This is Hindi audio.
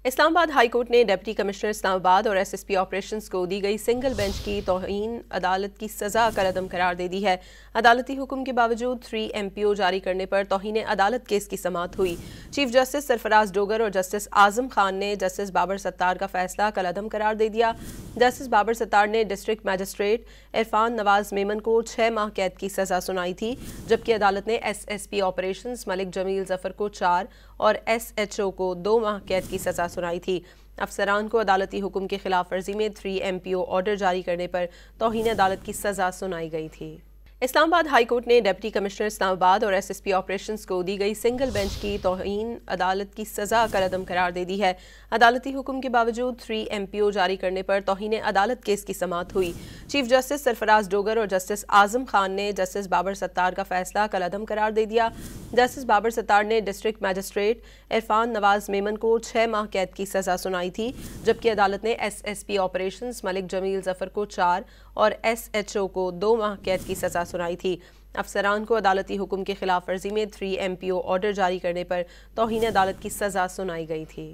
इस्लामाबाद हाई कोर्ट ने डिप्टी कमिश्नर इस्लामाबाद और एसएसपी ऑपरेशंस को दी गई सिंगल बेंच की तौहीन अदालत की सजा कलअदम करार दे दी है। अदालती हुक्म के बावजूद 3 MPO जारी करने पर तौहीन अदालत केस की समाअत हुई। चीफ जस्टिस सरफराज डोगर और जस्टिस आजम खान ने जस्टिस बाबर सत्तार का फैसला कलअदम करार दे दिया। जस्टिस बाबर सत्तार ने डिस्ट्रिक्ट मैजिस्ट्रेट इरफान नवाज मेमन को 6 माह कैद की सजा सुनाई थी, जबकि अदालत ने SSP ऑपरेशंस मलिक जमील जफर को 4 और SHO को 2 माह कैद की सजा सुनाई थी। अफसरान को अदालती हुक्म की खिलाफ वर्जी में 3 MPO ऑर्डर जारी करने पर तौहीन अदालत की सजा सुनाई गई थी। इस्लामाबाद हाई कोर्ट ने डिप्टी कमिश्नर इस्लामाबाद और SSP ऑपरेशंस को दी गई सिंगल बेंच की तौहीन अदालत की सजा कलअदम करार दे दी है। अदालती हुक्म के बावजूद 3 MPO जारी करने पर तौहीन अदालत केस की समाअत हुई। चीफ जस्टिस सरफराज डोगर और जस्टिस आजम खान ने जस्टिस बाबर सत्तार का फैसला कलअदम करार दे दिया। जस्टिस बाबर सत्तार ने डिस्ट्रिक्ट मैजिस्ट्रेट इरफान नवाज मेमन को 6 माह कैद की सजा सुनाई थी, जबकि अदालत ने SSP ऑपरेशंस मलिक जमील जफर को 4 और SHO को 2 माह कैद की सजा सुनाई थी। अफसरान को अदालती हुक्म की खिलाफ वर्जी में 3 MPO ऑर्डर जारी करने पर तौहीन अदालत की सजा सुनाई गई थी।